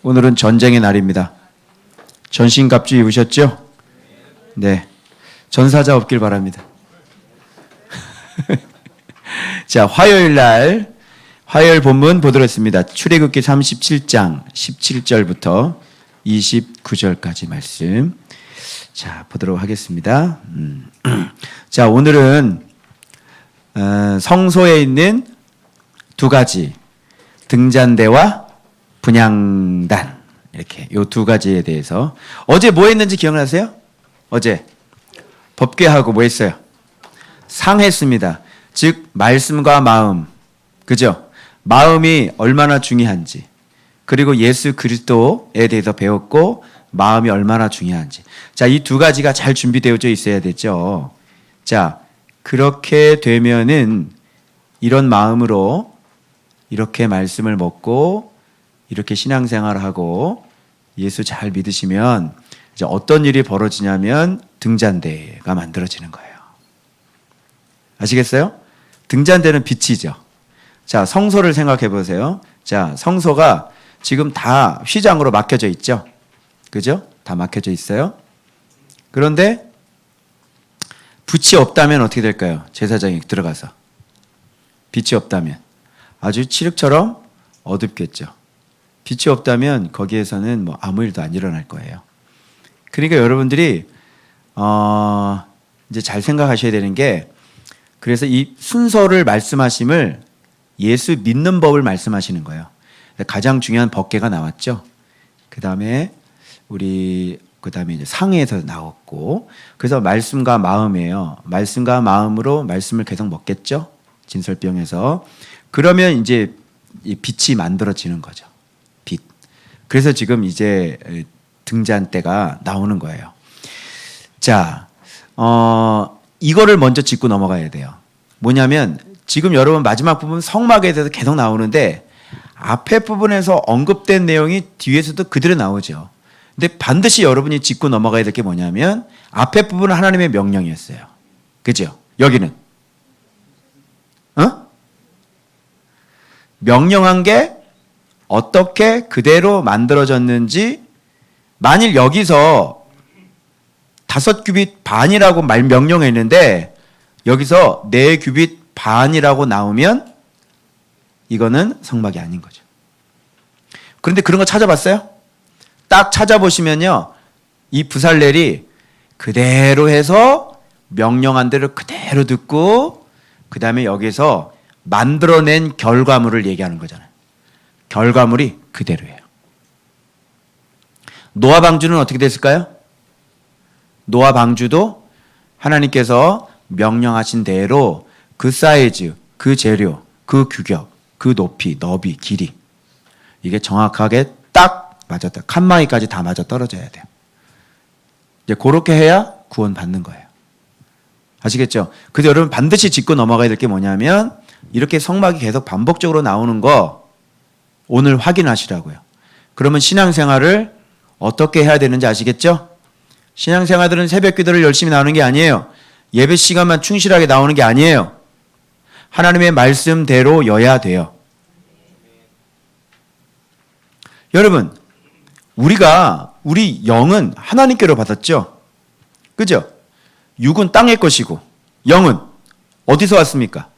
오늘은 전쟁의 날입니다. 전신갑주 입으셨죠? 네. 전사자 없길 바랍니다. 자, 화요일 본문 보도록 했습니다. 출애굽기 37장 17절부터 29절까지 말씀. 자, 보도록 하겠습니다. 자, 오늘은 성소에 있는 두 가지, 등잔대와 분향단, 이렇게 요 두 가지에 대해서 어제 뭐 했는지 기억나세요? 어제 법궤하고 뭐 했어요? 상했습니다. 즉 말씀과 마음, 그죠? 마음이 얼마나 중요한지, 그리고 예수 그리스도에 대해서 배웠고 마음이 얼마나 중요한지. 자, 이 두 가지가 잘 준비되어져 있어야 되죠. 자, 그렇게 되면은 이런 마음으로 이렇게 말씀을 먹고 이렇게 신앙생활을 하고 예수 잘 믿으시면 이제 어떤 일이 벌어지냐면 등잔대가 만들어지는 거예요. 아시겠어요? 등잔대는 빛이죠. 자, 성소를 생각해 보세요. 자, 성소가 지금 다 휘장으로 막혀져 있죠. 그죠? 다 막혀져 있어요. 그런데 빛이 없다면 어떻게 될까요? 제사장이 들어가서. 빛이 없다면 아주 칠흑처럼 어둡겠죠. 빛이 없다면 거기에서는 뭐 아무 일도 안 일어날 거예요. 그러니까 여러분들이 이제 잘 생각하셔야 되는 게, 그래서 이 순서를 말씀하심을 예수 믿는 법을 말씀하시는 거예요. 가장 중요한 법궤가 나왔죠. 그다음에 이제 상에서 나왔고, 그래서 말씀과 마음이에요. 말씀과 마음으로 말씀을 계속 먹겠죠. 진설병에서. 그러면 이제 이 빛이 만들어지는 거죠. 빛. 그래서 지금 이제 등잔대가 나오는 거예요. 자, 이거를 먼저 짚고 넘어가야 돼요. 뭐냐면 지금 여러분 마지막 부분 성막에 대해서 계속 나오는데 앞에 부분에서 언급된 내용이 뒤에서도 그대로 나오죠. 근데 반드시 여러분이 짚고 넘어가야 될 게 뭐냐면 앞에 부분은 하나님의 명령이었어요. 그죠? 여기는 명령한 게 어떻게 그대로 만들어졌는지, 만일 여기서 5규빗 반이라고 명령했는데 여기서 4규빗 반이라고 나오면 이거는 성막이 아닌 거죠. 그런데 그런 거 찾아봤어요? 딱 찾아보시면요, 이 부살렐이 그대로 해서 명령한 대로 그대로 듣고 그 다음에 여기서 만들어낸 결과물을 얘기하는 거잖아요. 결과물이 그대로예요. 노아 방주는 어떻게 됐을까요? 노아 방주도 하나님께서 명령하신 대로 그 사이즈, 그 재료, 그 규격, 그 높이, 너비, 길이, 이게 정확하게 딱 맞았다. 칸막이까지 다 맞아 떨어져야 돼요. 이제 그렇게 해야 구원 받는 거예요. 아시겠죠? 그래서 여러분 반드시 짚고 넘어가야 될 게 뭐냐면 이렇게 성막이 계속 반복적으로 나오는 거 오늘 확인하시라고요. 그러면 신앙생활을 어떻게 해야 되는지 아시겠죠? 신앙생활들은 새벽 기도를 열심히 나오는 게 아니에요. 예배 시간만 충실하게 나오는 게 아니에요. 하나님의 말씀대로여야 돼요. 여러분, 우리 영은 하나님께로 받았죠? 그죠? 육은 땅의 것이고 영은 어디서 왔습니까?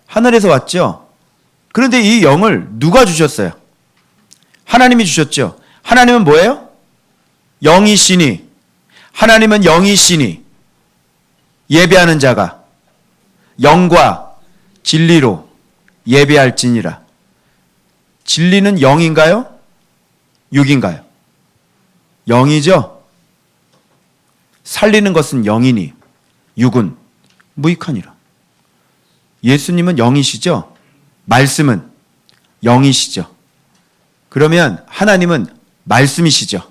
하늘에서 왔죠? 그런데 이 영을 누가 주셨어요? 하나님이 주셨죠? 하나님은 뭐예요? 영이시니, 하나님은 영이시니 예배하는 자가 영과 진리로 예배할지니라. 진리는 영인가요? 육인가요? 영이죠? 살리는 것은 영이니 육은 무익하니라. 예수님은 영이시죠? 말씀은 영이시죠? 그러면 하나님은 말씀이시죠?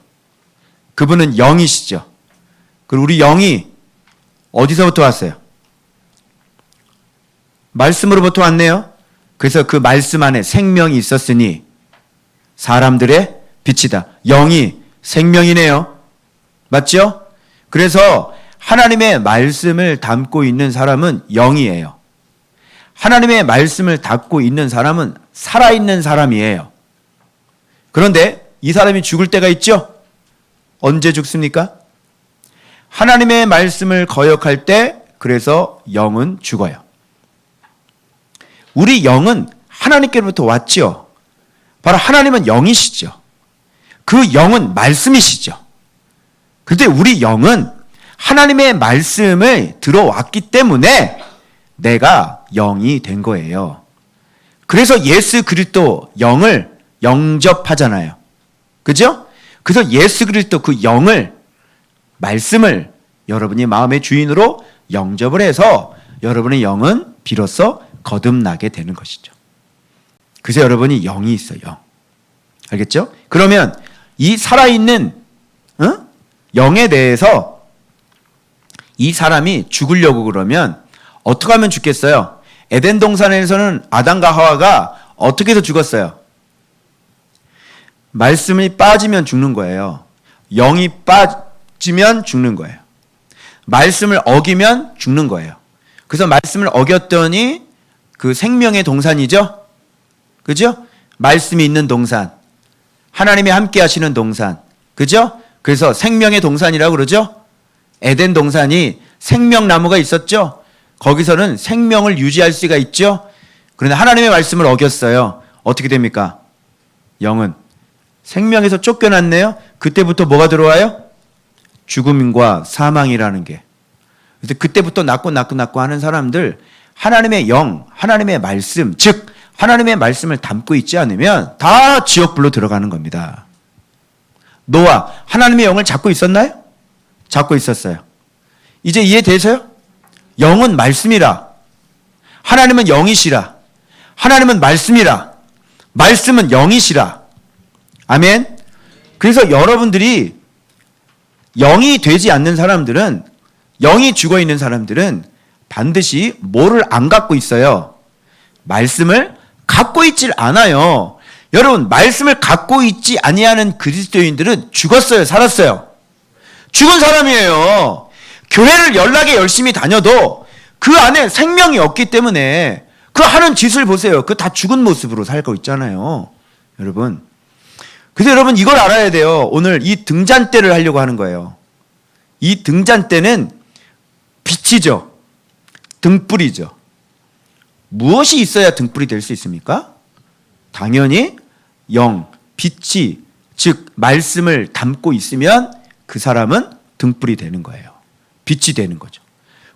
그분은 영이시죠? 그리고 우리 영이 어디서부터 왔어요? 말씀으로부터 왔네요. 그래서 그 말씀 안에 생명이 있었으니 사람들의 빛이다. 영이 생명이네요. 맞죠? 그래서 하나님의 말씀을 담고 있는 사람은 영이에요. 하나님의 말씀을 담고 있는 사람은 살아있는 사람이에요. 그런데 이 사람이 죽을 때가 있죠? 언제 죽습니까? 하나님의 말씀을 거역할 때 그래서 영은 죽어요. 우리 영은 하나님께로부터 왔지요. 바로 하나님은 영이시죠. 그 영은 말씀이시죠. 그런데 우리 영은 하나님의 말씀을 들어왔기 때문에 내가 영이 된 거예요. 그래서 예수 그리스도 영을 영접하잖아요. 그죠? 그래서 예수 그리스도 그 영을, 말씀을 여러분이 마음의 주인으로 영접을 해서 여러분의 영은 비로소 거듭나게 되는 것이죠. 그래서 여러분이 영이 있어요. 영. 알겠죠? 그러면 이 살아있는 영에 대해서 이 사람이 죽으려고 그러면 어떻게 하면 죽겠어요? 에덴 동산에서는 아담과 하와가 어떻게 해서 죽었어요? 말씀이 빠지면 죽는 거예요. 영이 빠지면 죽는 거예요. 말씀을 어기면 죽는 거예요. 그래서 말씀을 어겼더니 그 생명의 동산이죠? 그죠? 말씀이 있는 동산. 하나님이 함께 하시는 동산. 그죠? 그래서 생명의 동산이라고 그러죠? 에덴 동산이 생명나무가 있었죠? 거기서는 생명을 유지할 수가 있죠? 그런데 하나님의 말씀을 어겼어요. 어떻게 됩니까? 영은 생명에서 쫓겨났네요. 그때부터 뭐가 들어와요? 죽음과 사망이라는 게. 그래서 그때부터 낳고 하는 사람들, 하나님의 영, 하나님의 말씀, 즉 하나님의 말씀을 담고 있지 않으면 다 지옥불로 들어가는 겁니다. 노아, 하나님의 영을 잡고 있었나요? 잡고 있었어요. 이제 이해되세요? 영은 말씀이라. 하나님은 영이시라. 하나님은 말씀이라. 말씀은 영이시라. 아멘. 그래서 여러분들이 영이 되지 않는 사람들은, 영이 죽어 있는 사람들은 반드시 뭐를 안 갖고 있어요? 말씀을 갖고 있질 않아요. 여러분, 말씀을 갖고 있지 아니하는 그리스도인들은 죽었어요, 살았어요? 죽은 사람이에요. 교회를 연락에 열심히 다녀도 그 안에 생명이 없기 때문에 그 하는 짓을 보세요. 그 다 죽은 모습으로 살고 있잖아요. 여러분. 그래서 여러분 이걸 알아야 돼요. 오늘 이 등잔대를 하려고 하는 거예요. 이 등잔대는 빛이죠. 등불이죠. 무엇이 있어야 등불이 될 수 있습니까? 당연히 영, 빛이, 즉 말씀을 담고 있으면 그 사람은 등불이 되는 거예요. 빛이 되는 거죠.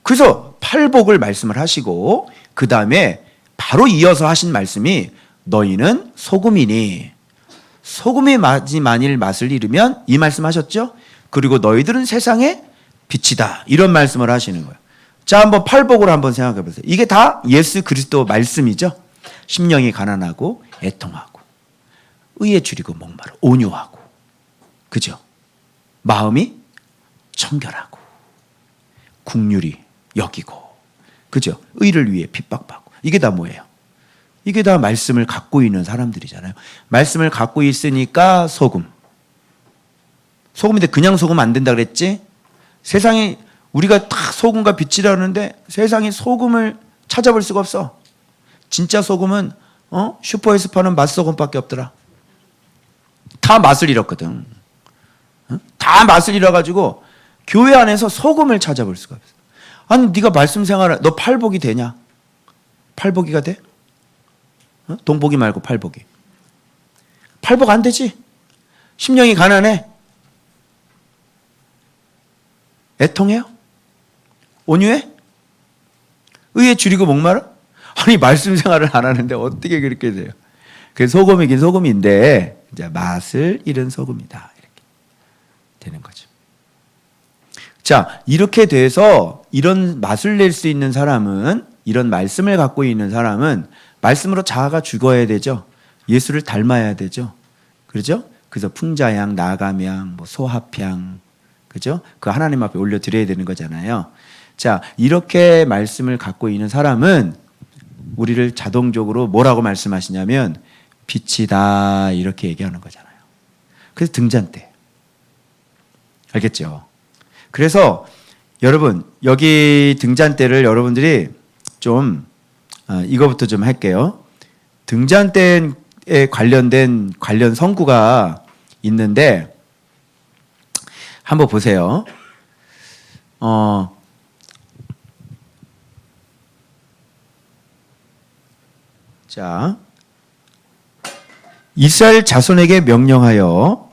그래서 팔복을 말씀을 하시고 그 다음에 바로 이어서 하신 말씀이 너희는 소금이니 소금이 만일 맛을 잃으면 이 말씀하셨죠? 그리고 너희들은 세상의 빛이다. 이런 말씀을 하시는 거예요. 자, 한번 팔복으로 한번 생각해 보세요. 이게 다 예수 그리스도 말씀이죠. 심령이 가난하고 애통하고 의에 줄이고 목마르 온유하고 그죠? 마음이 청결하고 국률이 여기고 그죠? 의를 위해 핍박받고 이게 다 뭐예요? 이게 다 말씀을 갖고 있는 사람들이잖아요. 말씀을 갖고 있으니까 소금. 소금인데 그냥 소금 안 된다 그랬지? 세상이 우리가 다 소금과 빛이라는데 세상이 소금을 찾아볼 수가 없어. 진짜 소금은 슈퍼에서 파는 맛소금밖에 없더라. 다 맛을 잃었거든. 다 맛을 잃어가지고 교회 안에서 소금을 찾아볼 수가 없어. 아니 네가 말씀 생활 너 팔복이 되냐? 팔복이가 돼? 동복이 말고 팔복이. 팔복 안 되지. 심령이 가난해. 애통해요? 온유해? 의에 줄이고 목마르? 아니 말씀 생활을 안 하는데 어떻게 그렇게 돼요? 그 소금이긴 소금인데 이제 맛을 잃은 소금이다. 이렇게 되는 거죠. 자, 이렇게 돼서 이런 맛을 낼 수 있는 사람은 이런 말씀을 갖고 있는 사람은 말씀으로 자아가 죽어야 되죠. 예수를 닮아야 되죠. 그렇죠? 그래서 풍자향, 나감향, 소합향, 그죠? 그 하나님 앞에 올려드려야 되는 거잖아요. 자, 이렇게 말씀을 갖고 있는 사람은 우리를 자동적으로 뭐라고 말씀하시냐면 빛이다 이렇게 얘기하는 거잖아요. 그래서 등잔대. 알겠죠? 그래서 여러분 여기 등잔대를 여러분들이 좀 이거부터 좀 할게요. 등잔대에 관련 성구가 있는데 한번 보세요. 자, 이스라엘 자손에게 명령하여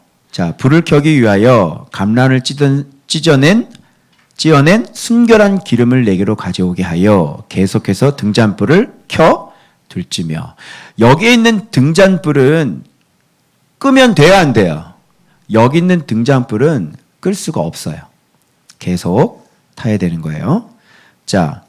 불을 켜기 위하여 감란을 찢어낸 순결한 기름을 내게로 가져오게 하여 계속해서 등잔불을 켜 둘지며. 여기에 있는 등잔불은 끄면 돼야 안 돼요? 여기 있는 등잔불은 끌 수가 없어요. 계속 타야 되는 거예요. 자,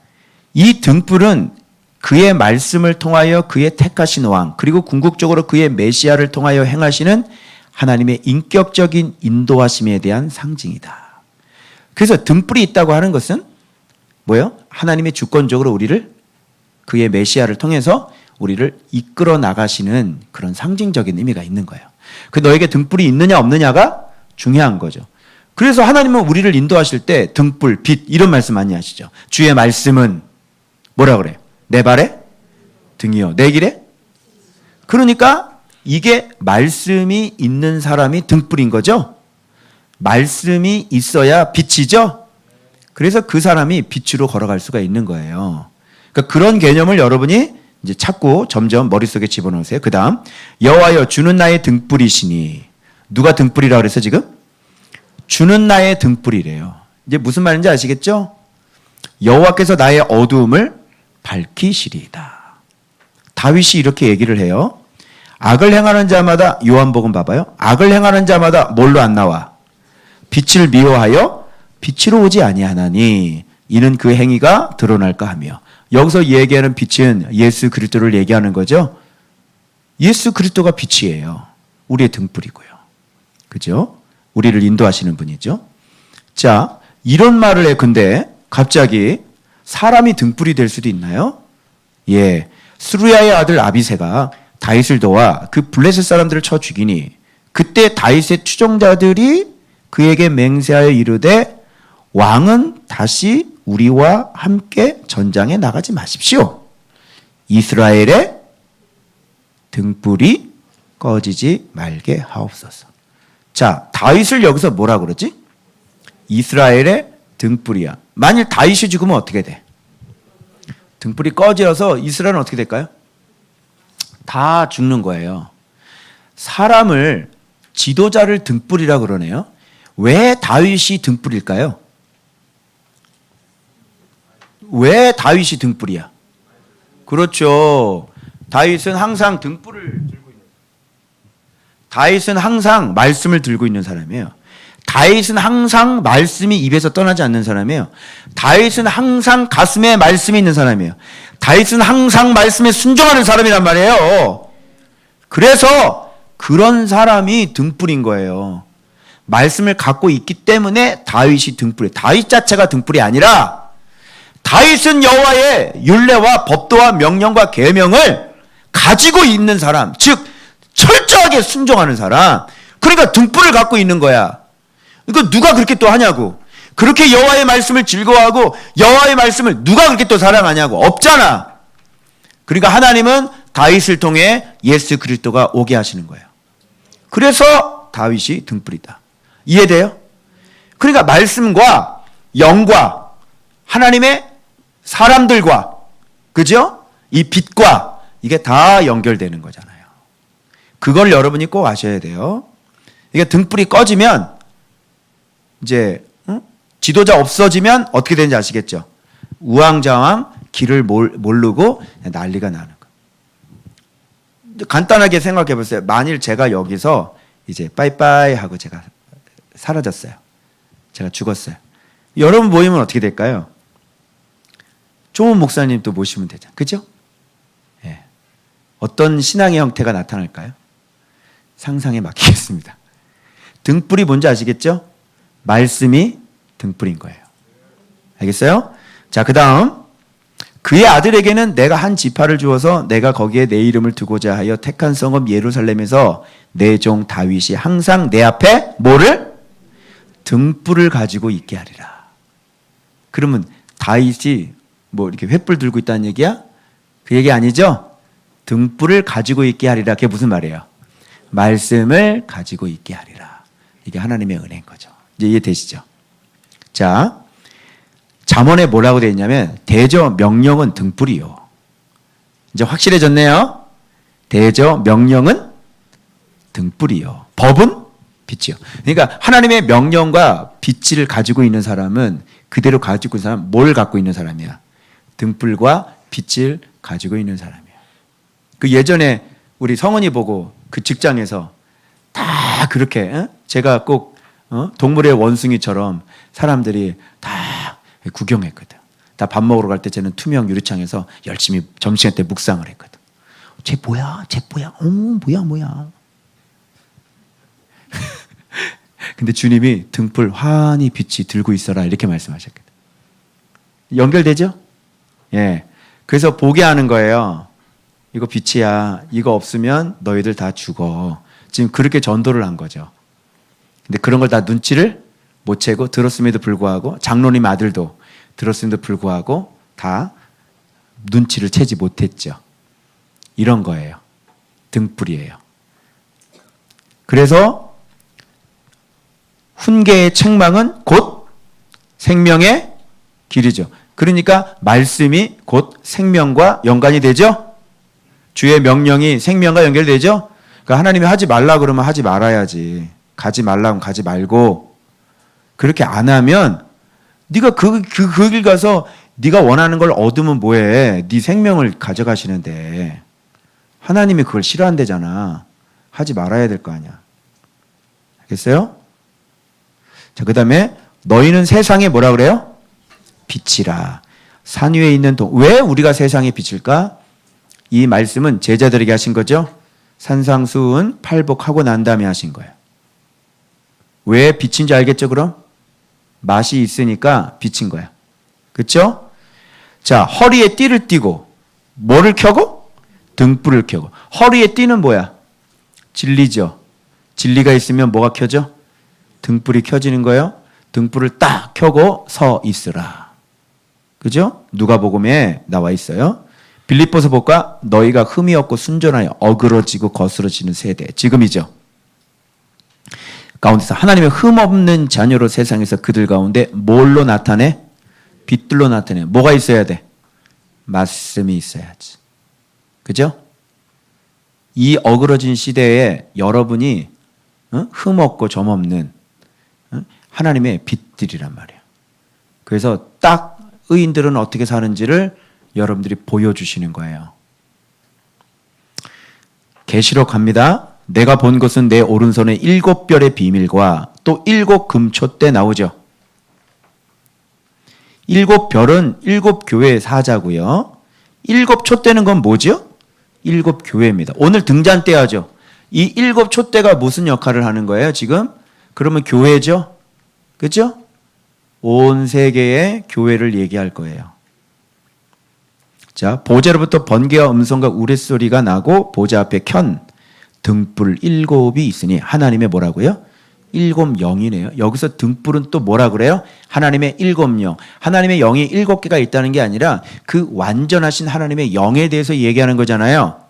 이 등불은 그의 말씀을 통하여 그의 택하신 왕, 그리고 궁극적으로 그의 메시아를 통하여 행하시는 하나님의 인격적인 인도하심에 대한 상징이다. 그래서 등불이 있다고 하는 것은 뭐예요? 하나님의 주권적으로 우리를, 그의 메시아를 통해서 우리를 이끌어 나가시는 그런 상징적인 의미가 있는 거예요. 그 너에게 등불이 있느냐 없느냐가 중요한 거죠. 그래서 하나님은 우리를 인도하실 때 등불, 빛 이런 말씀 많이 하시죠. 주의 말씀은 뭐라 그래요? 내 발에 등이요 내 길에. 그러니까 이게 말씀이 있는 사람이 등불인 거죠. 말씀이 있어야 빛이죠. 그래서 그 사람이 빛으로 걸어갈 수가 있는 거예요. 그러니까 그런 개념을 여러분이 이제 찾고 점점 머릿속에 집어넣으세요. 그 다음, 여호와여 주는 나의 등불이시니. 누가 등불이라고 그래서 지금? 주는 나의 등불이래요. 이제 무슨 말인지 아시겠죠? 여호와께서 나의 어두움을 밝히시리이다. 다윗이 이렇게 얘기를 해요. 악을 행하는 자마다, 요한복음 봐봐요. 악을 행하는 자마다 뭘로 안 나와? 빛을 미워하여 빛으로 오지 아니하나니 이는 그 행위가 드러날까 하며. 여기서 얘기하는 빛은 예수 그리스도를 얘기하는 거죠. 예수 그리스도가 빛이에요. 우리의 등불이고요. 그죠? 우리를 인도하시는 분이죠. 자, 이런 말을 해. 근데 갑자기 사람이 등불이 될 수도 있나요? 예. 스루야의 아들 아비새가 다윗을 도와 그 블레셋 사람들을 쳐 죽이니 그때 다윗의 추종자들이 그에게 맹세하여 이르되 왕은 다시 우리와 함께 전장에 나가지 마십시오. 이스라엘의 등불이 꺼지지 말게 하옵소서. 자, 다윗을 여기서 뭐라 그러지? 이스라엘의 등불이야. 만일 다윗이 죽으면 어떻게 돼? 등불이 꺼져서 이스라엘은 어떻게 될까요? 다 죽는 거예요. 사람을, 지도자를 등불이라 그러네요. 왜 다윗이 등불일까요? 왜 다윗이 등불이야? 그렇죠. 다윗은 항상 등불을 들고 있는, 다윗은 항상 말씀을 들고 있는 사람이에요. 다윗은 항상 말씀이 입에서 떠나지 않는 사람이에요. 다윗은 항상 가슴에 말씀이 있는 사람이에요. 다윗은 항상 말씀에 순종하는 사람이란 말이에요. 그래서 그런 사람이 등불인 거예요. 말씀을 갖고 있기 때문에 다윗이 등불이에요. 다윗 자체가 등불이 아니라 다윗은 여호와의 율례와 법도와 명령과 계명을 가지고 있는 사람, 즉 철저하게 순종하는 사람. 그러니까 등불을 갖고 있는 거야. 이거 누가 그렇게 또 하냐고. 그렇게 여호와의 말씀을 즐거워하고 여호와의 말씀을 누가 그렇게 또 사랑하냐고. 없잖아. 그러니까 하나님은 다윗을 통해 예수 그리스도가 오게 하시는 거예요. 그래서 다윗이 등불이다. 이해돼요? 그러니까 말씀과 영과 하나님의 사람들과, 그죠? 이 빛과 이게 다 연결되는 거잖아요. 그걸 여러분이 꼭 아셔야 돼요. 이게 등불이 꺼지면 이제 지도자 없어지면 어떻게 되는지 아시겠죠? 우왕좌왕 길을 모르고 난리가 나는 거예요. 간단하게 생각해 보세요. 만일 제가 여기서 이제 빠이빠이 하고 제가 사라졌어요. 제가 죽었어요. 여러분 모이면 어떻게 될까요? 좋은 목사님 또 모시면 되죠. 그죠? 예. 어떤 신앙의 형태가 나타날까요? 상상에 맡기겠습니다. 등불이 뭔지 아시겠죠? 말씀이 등불인 거예요. 알겠어요? 자, 그 다음 그의 아들에게는 내가 한 지파를 주어서 내가 거기에 내 이름을 두고자 하여 택한 성읍 예루살렘에서 내 종 다윗이 항상 내 앞에 뭐를? 등불을 가지고 있게 하리라. 그러면 다윗이 뭐 이렇게 횃불 들고 있다는 얘기야? 그 얘기 아니죠? 등불을 가지고 있게 하리라. 그게 무슨 말이에요? 말씀을 가지고 있게 하리라. 이게 하나님의 은혜인 거죠. 이제 이해되시죠? 자, 잠언에 뭐라고 되어 있냐면 대저 명령은 등불이요. 이제 확실해졌네요. 대저 명령은 등불이요. 법은 빛이요. 그러니까 하나님의 명령과 빛을 가지고 있는 사람은 그대로 가지고 있는 사람, 뭘 갖고 있는 사람이야? 등불과 빛을 가지고 있는 사람이야. 그 예전에 우리 성은이 보고 그 직장에서 다 그렇게 제가 꼭 동물의 원숭이처럼 사람들이 다 구경했거든. 다 밥 먹으러 갈 때 쟤는 투명 유리창에서 열심히 점심시간 때 묵상을 했거든. 쟤 뭐야? 쟤 뭐야? 뭐야? 근데 주님이 등불 환히 빛이 들고 있어라 이렇게 말씀하셨거든. 연결되죠? 예. 그래서 보게 하는 거예요. 이거 빛이야. 이거 없으면 너희들 다 죽어. 지금 그렇게 전도를 한 거죠. 근데 그런 걸 다 눈치를 못 채고 들었음에도 불구하고 장로님 아들도 들었음에도 불구하고 다 눈치를 채지 못했죠. 이런 거예요. 등불이에요. 그래서 훈계의 책망은 곧 생명의 길이죠. 그러니까 말씀이 곧 생명과 연관이 되죠. 주의 명령이 생명과 연결되죠. 그러니까 하나님이 하지 말라 그러면 하지 말아야지. 가지 말라면 가지 말고. 그렇게 안 하면 네가 그 길 가서 네가 원하는 걸 얻으면 뭐해. 네 생명을 가져가시는데 하나님이 그걸 싫어한대잖아. 하지 말아야 될 거 아니야. 알겠어요? 자, 그 다음에 너희는 세상에 뭐라 그래요? 빛이라. 산 위에 있는 왜 우리가 세상에 빛일까? 이 말씀은 제자들에게 하신 거죠. 산상수훈 팔복하고 난 다음에 하신 거예요. 왜 빛인지 알겠죠 그럼? 맛이 있으니까 빛인 거야. 그렇죠? 자, 허리에 띠를 띠고 뭐를 켜고? 등불을 켜고. 허리에 띠는 뭐야? 진리죠. 진리가 있으면 뭐가 켜져? 등불이 켜지는 거예요. 등불을 딱 켜고 서 있으라. 그죠? 누가복음에 나와 있어요. 빌립보서 볼까? 너희가 흠이 없고 순전하여 어그러지고 거스러지는 세대. 지금이죠. 가운데서 하나님의 흠 없는 자녀로 세상에서 그들 가운데 뭘로 나타내? 빛들로 나타내. 뭐가 있어야 돼? 말씀이 있어야지. 그죠? 이 어그러진 시대에 여러분이 흠 없고 점 없는 하나님의 빛들이란 말이에요. 그래서 딱 의인들은 어떻게 사는지를 여러분들이 보여주시는 거예요. 계시록 갑니다. 내가 본 것은 내 오른손에 7별의 비밀과 또 7 금촛대 나오죠. 7별은 7 교회의 사자고요. 7 촛대는 건 뭐죠? 7 교회입니다. 오늘 등잔대야죠. 이 7 촛대가 무슨 역할을 하는 거예요 지금? 그러면 교회죠. 그렇죠? 온 세계의 교회를 얘기할 거예요. 자, 보좌로부터 번개와 음성과 우레소리가 나고 보좌 앞에 켠 등불 7이 있으니 하나님의 뭐라고요? 7 영이네요. 여기서 등불은 또 뭐라 그래요? 하나님의 7 영. 하나님의 영이 7개가 있다는 게 아니라 그 완전하신 하나님의 영에 대해서 얘기하는 거잖아요.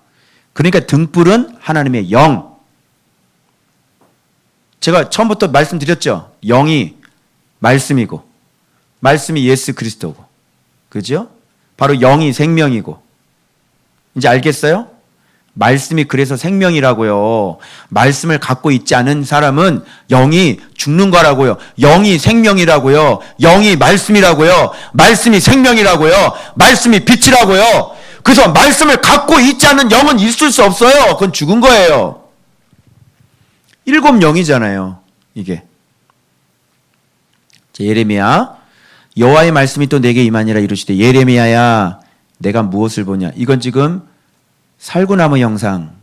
그러니까 등불은 하나님의 영. 제가 처음부터 말씀드렸죠. 영이 말씀이고 말씀이 예수 그리스도고. 그죠? 바로 영이 생명이고. 이제 알겠어요? 말씀이 그래서 생명이라고요. 말씀을 갖고 있지 않은 사람은 영이 죽는 거라고요. 영이 생명이라고요. 영이 말씀이라고요. 말씀이 생명이라고요. 말씀이 빛이라고요. 그래서 말씀을 갖고 있지 않은 영은 있을 수 없어요. 그건 죽은 거예요. 7 영이잖아요. 이게. 자, 예레미야. 여호와의 말씀이 또 내게 임하니라 이르시되 예레미야야 내가 무엇을 보냐. 이건 지금 살구나무 형상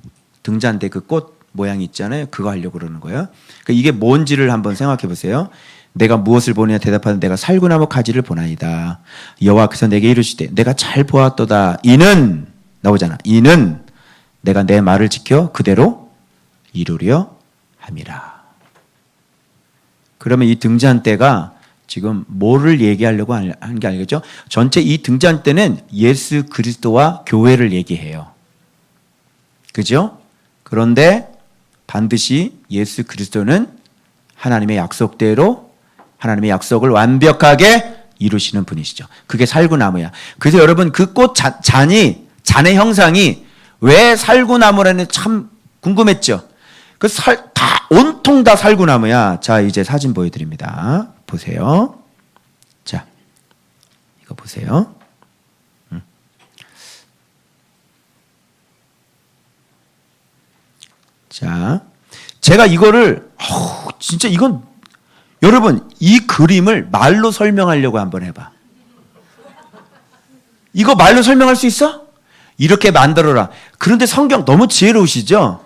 등잔대 그 꽃 모양이 있잖아요. 그거 하려고 그러는 거예요. 그러니까 이게 뭔지를 한번 생각해 보세요. 내가 무엇을 보느냐 대답하는 내가 살구나무 가지를 보나이다. 여호와께서 내게 이르시되 내가 잘 보았도다. 이는 나오잖아. 이는 내가 내 말을 지켜 그대로 이루려 함이라. 그러면 이 등잔대가 지금 뭐를 얘기하려고 하는 게 아니겠죠? 전체 이 등잔대는 예수 그리스도와 교회를 얘기해요. 그죠? 그런데 반드시 예수 그리스도는 하나님의 약속대로 하나님의 약속을 완벽하게 이루시는 분이시죠. 그게 살구나무야. 그래서 여러분 그 꽃 잔의 형상이 왜 살구나무라는 참 궁금했죠. 다 온통 다 살구나무야. 자, 이제 사진 보여드립니다. 보세요. 자, 이거 보세요. 자, 제가 이거를 진짜 이건 여러분 이 그림을 말로 설명하려고 한번 해봐. 이거 말로 설명할 수 있어? 이렇게 만들어라. 그런데 성경 너무 지혜로우시죠?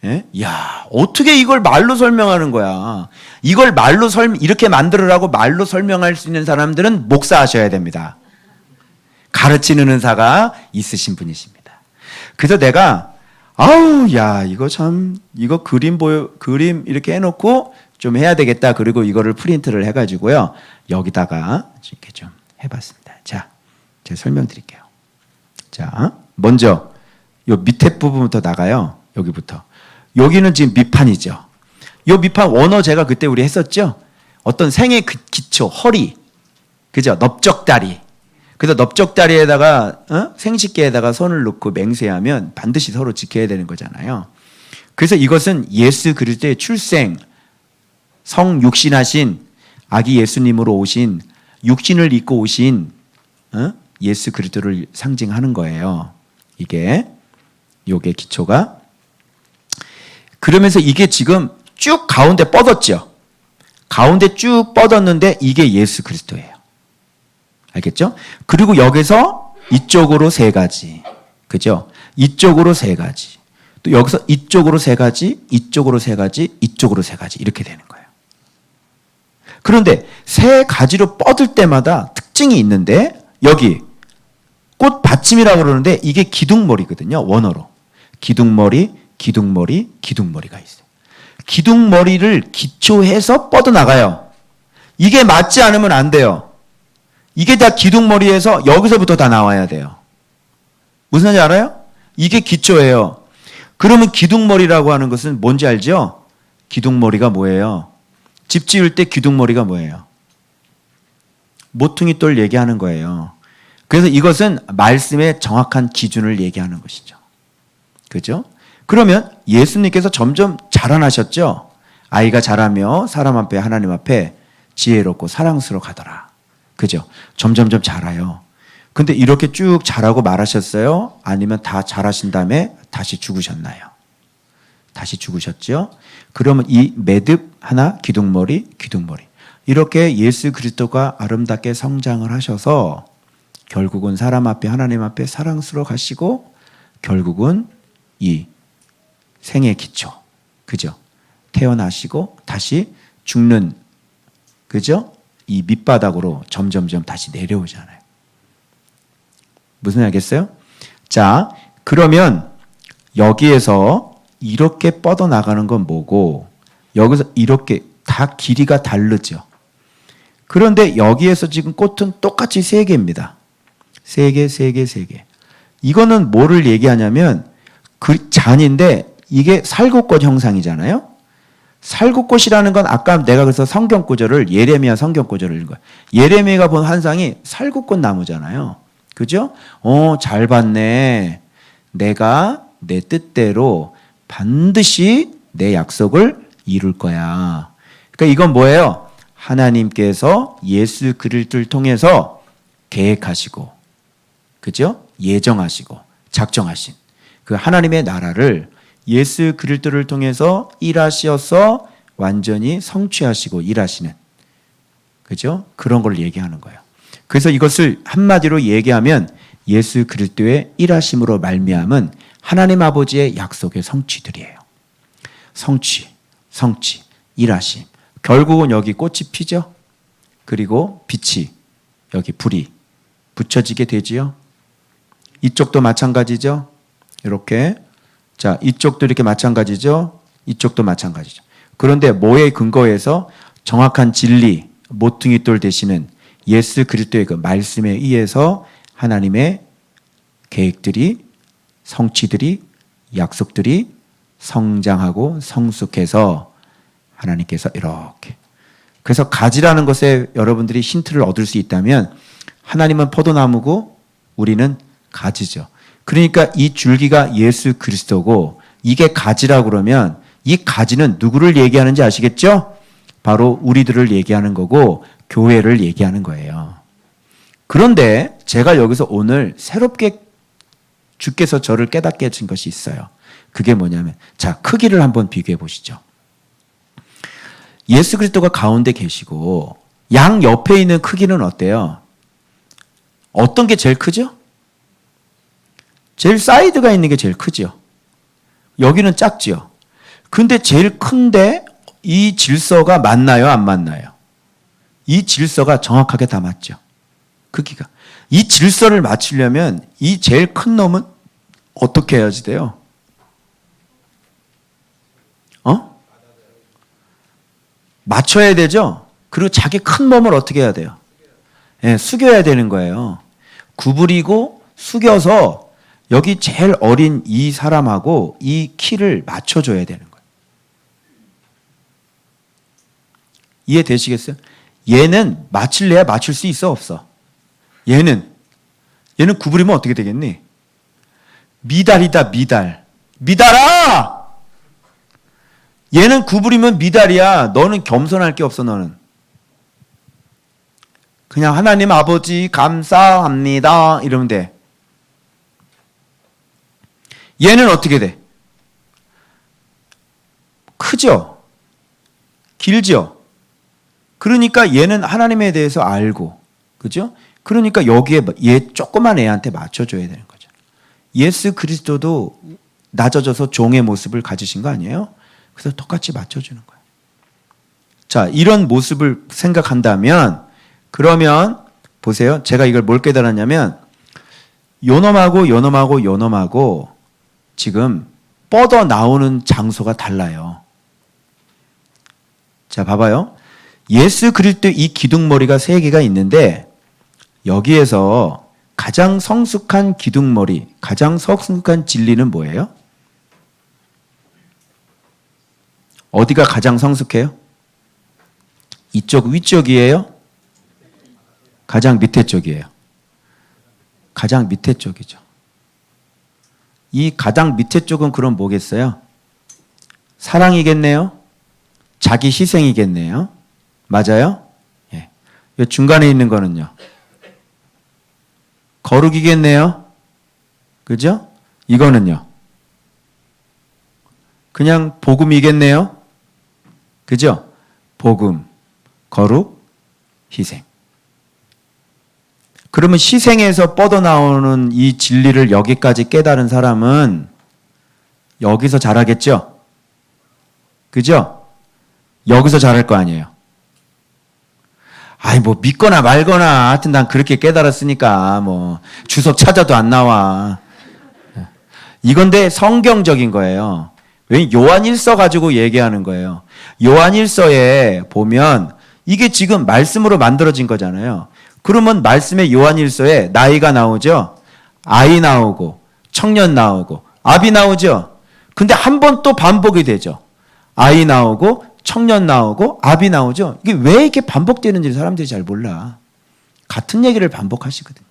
예? 야, 어떻게 이걸 말로 설명하는 거야? 이걸 말로 이렇게 만들으라고 말로 설명할 수 있는 사람들은 목사하셔야 됩니다. 가르치는 은사가 있으신 분이십니다. 그래서 내가 이거 그림 이렇게 해놓고 좀 해야 되겠다. 그리고 이거를 프린트를 해가지고요. 여기다가 이렇게 좀 해봤습니다. 자, 제가 설명드릴게요. 자, 먼저 요 밑에 부분부터 나가요. 여기부터. 여기는 지금 밑판이죠. 요 밑판 원어 제가 그때 우리 했었죠. 어떤 생의 기초, 허리, 그죠? 넓적다리. 그래서 넓적다리에다가 생식기에다가 손을 놓고 맹세하면 반드시 서로 지켜야 되는 거잖아요. 그래서 이것은 예수 그리스도의 출생, 성육신하신 아기 예수님으로 오신 육신을 입고 오신 예수 그리스도를 상징하는 거예요. 요게 기초가. 그러면서 이게 지금 쭉 가운데 뻗었죠. 가운데 쭉 뻗었는데 이게 예수 그리스도예요. 알겠죠? 그리고 여기서 이쪽으로 3가지. 그죠? 이쪽으로 3가지. 또 여기서 이쪽으로 3가지, 이쪽으로 3가지, 이쪽으로 3가지. 이렇게 되는 거예요. 그런데 3가지로 뻗을 때마다 특징이 있는데 여기 꽃 받침이라고 그러는데 이게 기둥머리거든요. 원어로. 기둥머리, 기둥머리, 기둥머리가 있어요. 기둥머리를 기초해서 뻗어나가요. 이게 맞지 않으면 안 돼요. 이게 다 기둥머리에서 여기서부터 다 나와야 돼요. 무슨 말인지 알아요? 이게 기초예요. 그러면 기둥머리라고 하는 것은 뭔지 알죠? 기둥머리가 뭐예요? 집 지을 때 기둥머리가 뭐예요? 모퉁이 돌 얘기하는 거예요. 그래서 이것은 말씀의 정확한 기준을 얘기하는 것이죠. 그죠? 그러면 예수님께서 점점 자라나셨죠? 아이가 자라며 사람 앞에 하나님 앞에 지혜롭고 사랑스러워 가더라. 그죠? 점점점 자라요. 근데 이렇게 쭉 자라고 말하셨어요? 아니면 다 자라신 다음에 다시 죽으셨나요? 다시 죽으셨죠? 그러면 이 매듭 하나, 기둥머리, 기둥머리. 이렇게 예수 그리스도가 아름답게 성장을 하셔서 결국은 사람 앞에 하나님 앞에 사랑스러워 가시고 결국은 이 생의 기초. 그죠? 태어나시고 다시 죽는 그죠? 이 밑바닥으로 점점점 다시 내려오잖아요. 무슨 알겠어요? 자, 그러면 여기에서 이렇게 뻗어나가는 건 뭐고 여기서 이렇게 다 길이가 다르죠. 그런데 여기에서 지금 꽃은 똑같이 3개입니다. 3개, 3개, 3개. 이거는 뭐를 얘기하냐면 그 잔인데 이게 살구꽃 형상이잖아요. 살구꽃이라는 건 아까 내가 그래서 성경 구절을 예레미야 성경 구절을 읽은 거야. 예레미야가 본 환상이 살구꽃 나무잖아요. 그죠? 잘 봤네. 내가 내 뜻대로 반드시 내 약속을 이룰 거야. 그러니까 이건 뭐예요? 하나님께서 예수 그리스도를 통해서 계획하시고, 그죠? 예정하시고, 작정하신 그 하나님의 나라를 예수 그리스도를 통해서 일하셔서 완전히 성취하시고 일하시는, 그죠? 그런 걸 얘기하는 거예요. 그래서 이것을 한마디로 얘기하면 예수 그리스도의 일하심으로 말미암은 하나님 아버지의 약속의 성취들이에요. 성취, 일하심. 결국은 여기 꽃이 피죠. 그리고 빛이, 여기 불이 붙여지게 되지요. 이쪽도 마찬가지죠. 이렇게. 자, 이쪽도 이렇게 마찬가지죠. 이쪽도 마찬가지죠. 그런데 뭐에 근거해서 정확한 진리, 모퉁이돌 되시는 예수 그리스도의 그 말씀에 의해서 하나님의 계획들이, 성취들이, 약속들이 성장하고 성숙해서 하나님께서 이렇게. 그래서 가지라는 것에 여러분들이 힌트를 얻을 수 있다면 하나님은 포도나무고 우리는 가지죠. 그러니까 이 줄기가 예수 그리스도고 이게 가지라고 그러면 이 가지는 누구를 얘기하는지 아시겠죠? 바로 우리들을 얘기하는 거고 교회를 얘기하는 거예요. 그런데 제가 여기서 오늘 새롭게 주께서 저를 깨닫게 해준 것이 있어요. 그게 뭐냐면 자, 크기를 한번 비교해 보시죠. 예수 그리스도가 가운데 계시고 양 옆에 있는 크기는 어때요? 어떤 게 제일 크죠? 제일 사이드가 있는 게 제일 크죠. 여기는 작죠. 근데 제일 큰데 이 질서가 맞나요? 안 맞나요? 이 질서가 정확하게 다 맞죠. 크기가. 이 질서를 맞추려면 이 제일 큰 놈은 어떻게 해야지 돼요? 맞춰야 되죠? 그리고 자기 큰 몸을 어떻게 해야 돼요? 네, 숙여야 되는 거예요. 구부리고 숙여서 여기 제일 어린 이 사람하고 이 키를 맞춰줘야 되는 거예요. 이해되시겠어요? 얘는 맞출래야 맞출 수 있어 없어? 얘는 구부리면 어떻게 되겠니? 미달이다 미달. 미달아! 얘는 구부리면 미달이야. 너는 겸손할 게 없어 너는. 그냥 하나님 아버지 감사합니다 이러면 돼. 얘는 어떻게 돼? 크죠? 길죠? 그러니까 얘는 하나님에 대해서 알고, 그죠? 그러니까 여기에 얘 조그만 애한테 맞춰줘야 되는 거죠. 예수 그리스도도 낮아져서 종의 모습을 가지신 거 아니에요? 그래서 똑같이 맞춰주는 거예요. 자, 이런 모습을 생각한다면 그러면 보세요. 제가 이걸 뭘 깨달았냐면 요놈하고 지금 뻗어 나오는 장소가 달라요. 자, 봐봐요. 예수 그리스도 이 기둥머리가 3개가 있는데 여기에서 가장 성숙한 기둥머리, 가장 성숙한 진리는 뭐예요? 어디가 가장 성숙해요? 이쪽 위쪽이에요? 가장 밑에 쪽이에요. 가장 밑에 쪽이죠. 이 가장 밑에 쪽은 그럼 뭐겠어요? 사랑이겠네요? 자기 희생이겠네요? 맞아요? 예. 이 중간에 있는 거는요? 거룩이겠네요? 그죠? 이거는요? 그냥 복음이겠네요? 그죠? 복음, 거룩, 희생. 그러면 희생에서 뻗어나오는 이 진리를 여기까지 깨달은 사람은 여기서 잘하겠죠? 그죠? 여기서 잘할 거 아니에요. 아이, 뭐, 믿거나 말거나, 하여튼 난 그렇게 깨달았으니까, 뭐, 주석 찾아도 안 나와. 이건데 성경적인 거예요. 왜? 요한일서 가지고 얘기하는 거예요. 요한일서에 보면 이게 지금 말씀으로 만들어진 거잖아요. 그러면 말씀의 요한일서에 나이가 나오죠? 아이 나오고, 청년 나오고, 아비 나오죠? 근데 한 번 또 반복이 되죠. 아이 나오고, 청년 나오고, 아비 나오죠? 이게 왜 이렇게 반복되는지 사람들이 잘 몰라. 같은 얘기를 반복하시거든요.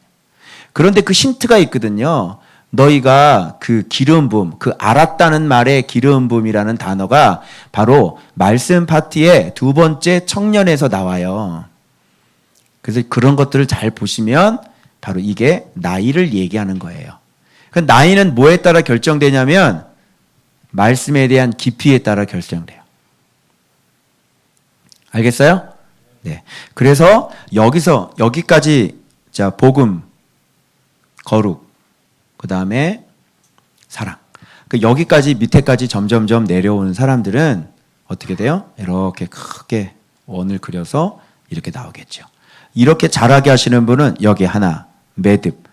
그런데 그 힌트가 있거든요. 너희가 그 기름 부음, 그 알았다는 말의 기름 부음이라는 단어가 바로 말씀 파트의 2번째 청년에서 나와요. 그래서 그런 것들을 잘 보시면 바로 이게 나이를 얘기하는 거예요. 그 나이는 뭐에 따라 결정되냐면 말씀에 대한 깊이에 따라 결정돼요. 알겠어요? 네. 그래서 여기까지 자, 복음, 거룩, 그 다음에 사랑. 여기까지 밑에까지 점점점 내려오는 사람들은 어떻게 돼요? 이렇게 크게 원을 그려서 이렇게 나오겠죠. 이렇게 잘하게 하시는 분은 여기 하나, 매듭,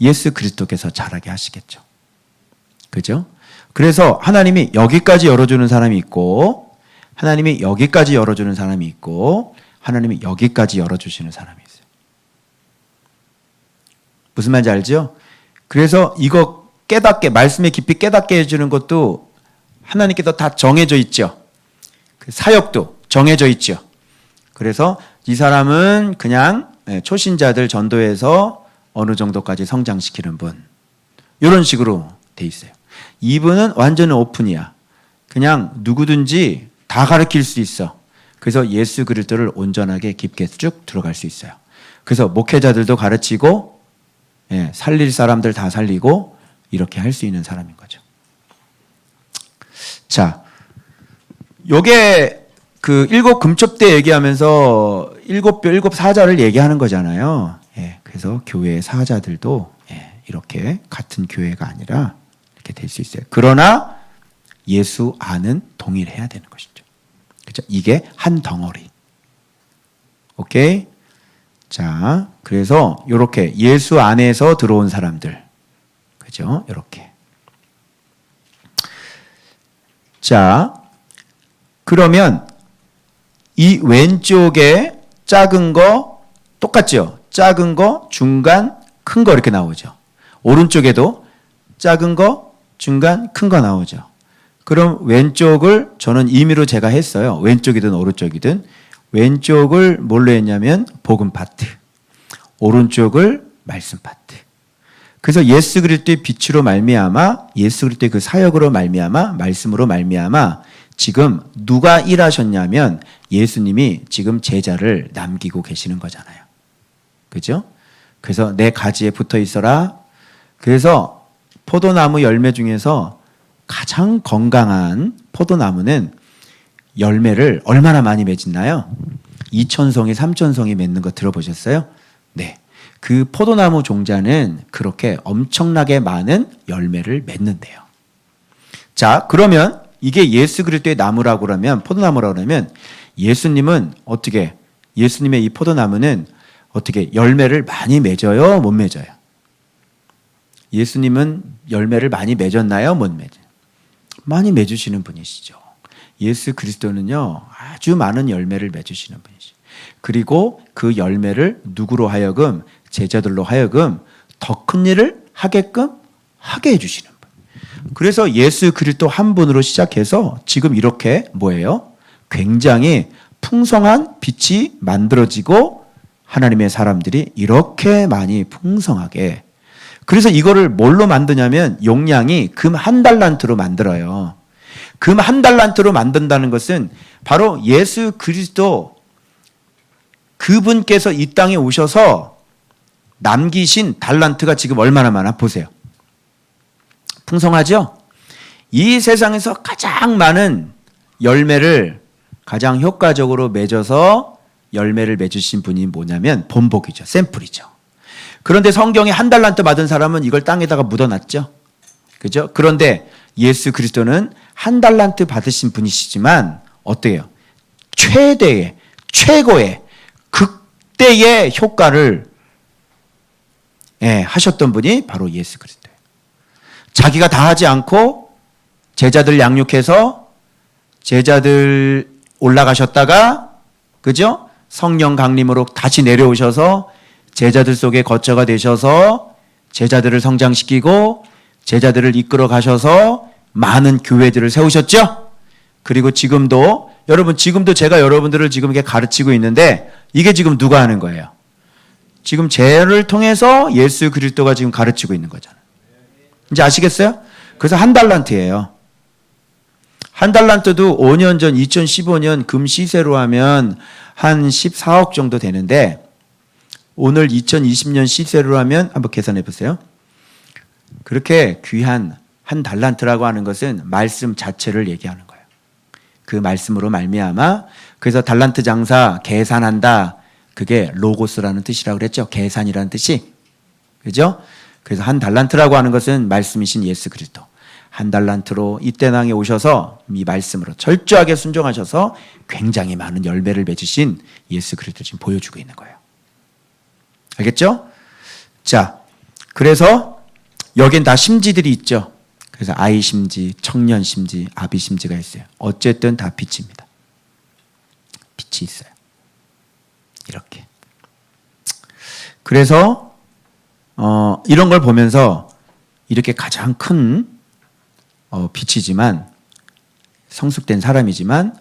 예수 그리스도께서 잘하게 하시겠죠. 그죠? 그래서 하나님이 여기까지 열어주는 사람이 있고, 하나님이 여기까지 열어주는 사람이 있고, 하나님이 여기까지 열어주시는 사람이 있어요. 무슨 말인지 알죠? 그래서 이거 깨닫게, 말씀의 깊이 깨닫게 해주는 것도 하나님께서 다 정해져 있죠. 그 사역도 정해져 있죠. 그래서 이 사람은 그냥 초신자들 전도해서 어느 정도까지 성장시키는 분. 이런 식으로 돼 있어요. 이분은 완전히 오픈이야. 그냥 누구든지 다 가르칠 수 있어. 그래서 예수 그리스도를 온전하게 깊게 쭉 들어갈 수 있어요. 그래서 목회자들도 가르치고 살릴 사람들 다 살리고 이렇게 할 수 있는 사람인 거죠. 자, 요게 그 일곱 금첩대 얘기하면서 일곱 뼈 일곱 사자를 얘기하는 거잖아요. 그래서 교회의 사자들도 이렇게 같은 교회가 아니라 이렇게 될 수 있어요. 그러나 예수 안은 동일해야 되는 것이죠. 그렇죠? 이게 한 덩어리. 오케이? 자, 그래서 이렇게 예수 안에서 들어온 사람들. 그죠? 이렇게. 자, 그러면 이 왼쪽에 작은 거 똑같죠? 작은 거, 중간, 큰 거 이렇게 나오죠. 오른쪽에도 작은 거, 중간, 큰 거 나오죠. 그럼 왼쪽을 저는 임의로 제가 했어요. 왼쪽이든 오른쪽이든. 왼쪽을 뭘로 했냐면 복음 파트. 오른쪽을 말씀 파트. 그래서 예수 그리스도의 빛으로 말미암아 예수 그리스도의 그 사역으로 말미암아 말씀으로 말미암아 지금 누가 일하셨냐면 예수님이 지금 제자를 남기고 계시는 거잖아요. 그죠? 그래서 내 가지에 붙어 있어라. 그래서 포도나무 열매 중에서 가장 건강한 포도나무는 열매를 얼마나 많이 맺나요? 2,000송이, 3,000송이 맺는 거 들어보셨어요? 네. 그 포도나무 종자는 그렇게 엄청나게 많은 열매를 맺는데요. 자, 그러면 이게 예수 그리스도의 나무라고 그러면, 포도나무라고 그러면 예수님은 어떻게, 예수님의 이 포도나무는 어떻게 열매를 많이 맺어요? 못 맺어요? 예수님은 열매를 많이 맺었나요? 못 맺어요? 많이 맺으시는 분이시죠. 예수 그리스도는요, 아주 많은 열매를 맺으시는 분이시죠. 그리고 그 열매를 누구로 하여금, 제자들로 하여금 더 큰 일을 하게끔 하게 해주시는 분. 그래서 예수 그리스도 한 분으로 시작해서 지금 이렇게 뭐예요? 굉장히 풍성한 빛이 만들어지고 하나님의 사람들이 이렇게 많이 풍성하게. 그래서 이거를 뭘로 만드냐면 용량이 금 1달란트로 만들어요. 금 1달란트로 만든다는 것은 바로 예수 그리스도 그분께서 이 땅에 오셔서 남기신 달란트가 지금 얼마나 많아 보세요. 풍성하죠? 이 세상에서 가장 많은 열매를 가장 효과적으로 맺어서 열매를 맺으신 분이 뭐냐면 본복이죠. 샘플이죠. 그런데 성경에 1달란트 받은 사람은 이걸 땅에다가 묻어놨죠. 그죠? 그런데 예수 그리스도는 1달란트 받으신 분이시지만 어때요? 최대의, 최고의, 극대의 효과를 하셨던 분이 바로 예수 그리스도예요. 자기가 다 하지 않고 제자들 양육해서 제자들 올라가셨다가, 그죠? 성령 강림으로 다시 내려오셔서 제자들 속에 거처가 되셔서 제자들을 성장시키고 제자들을 이끌어 가셔서 많은 교회들을 세우셨죠? 그리고 지금도, 여러분, 지금도 제가 여러분들을 지금 이렇게 가르치고 있는데 이게 지금 누가 하는 거예요? 지금 쟤를 통해서 예수 그리스도가 지금 가르치고 있는 거잖아요. 이제 아시겠어요? 그래서 1달란트예요. 1달란트도 5년 전 2015년 금 시세로 하면 한 14억 정도 되는데 오늘 2020년 시세로 하면 한번 계산해 보세요. 그렇게 귀한 1달란트라고 하는 것은 말씀 자체를 얘기하는 거예요. 그 말씀으로 말미암아, 그래서 달란트 장사 계산한다. 그게 로고스라는 뜻이라고 그랬죠. 계산이라는 뜻이. 그죠? 그래서 1달란트라고 하는 것은 말씀이신 예수 그리스도. 1달란트로 이 땅에 오셔서 이 말씀으로 철저하게 순종하셔서 굉장히 많은 열매를 맺으신 예수 그리스도 지금 보여주고 있는 거예요. 알겠죠? 자, 그래서 여긴 다 심지들이 있죠. 그래서 아이 심지, 청년 심지, 아비 심지가 있어요. 어쨌든 다 빛입니다. 빛이 있어요. 이렇게. 그래서 이런 걸 보면서 이렇게 가장 큰 빛이지만 성숙된 사람이지만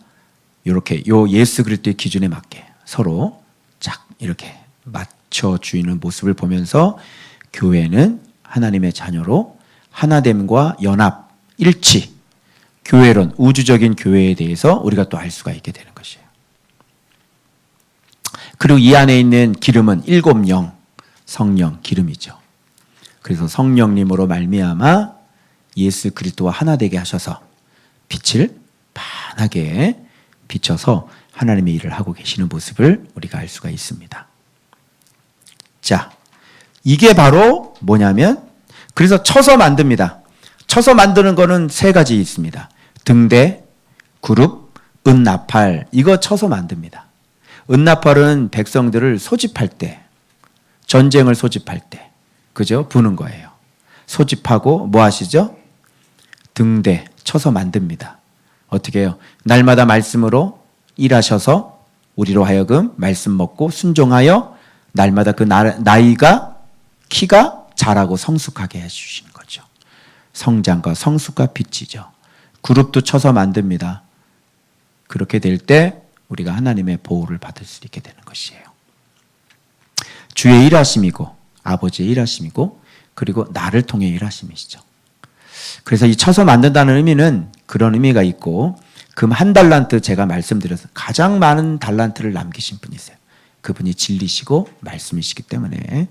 이렇게 요 예수 그리스도의 기준에 맞게 서로 쫙 이렇게 맞춰주는 모습을 보면서 교회는 하나님의 자녀로 하나됨과 연합, 일치, 교회론, 우주적인 교회에 대해서 우리가 또 알 수가 있게 되는 것이에요. 그리고 이 안에 있는 기름은 일곱 영, 성령, 기름이죠. 그래서 성령님으로 말미암아 예수 그리스도와 하나 되게 하셔서 빛을 환하게 비춰서 하나님의 일을 하고 계시는 모습을 우리가 알 수가 있습니다. 자, 이게 바로 뭐냐면 그래서 쳐서 만듭니다. 쳐서 만드는 거는 세 가지 있습니다. 등대, 그룹, 은나팔 이거 쳐서 만듭니다. 은나팔은 백성들을 소집할 때 전쟁을 소집할 때 그죠? 부는 거예요. 소집하고 뭐 하시죠? 등대 쳐서 만듭니다. 어떻게 해요? 날마다 말씀으로 일하셔서 우리로 하여금 말씀 먹고 순종하여 날마다 그 나이가 키가 자라고 성숙하게 해주시는 거죠. 성장과 성숙과 빛이죠. 그룹도 쳐서 만듭니다. 그렇게 될 때 우리가 하나님의 보호를 받을 수 있게 되는 것이에요. 주의 일하심이고 아버지의 일하심이고 그리고 나를 통해 일하심이시죠. 그래서 이 쳐서 만든다는 의미는 그런 의미가 있고 금 한 달란트 제가 말씀드려서 가장 많은 달란트를 남기신 분이세요. 그분이 진리시고 말씀이시기 때문에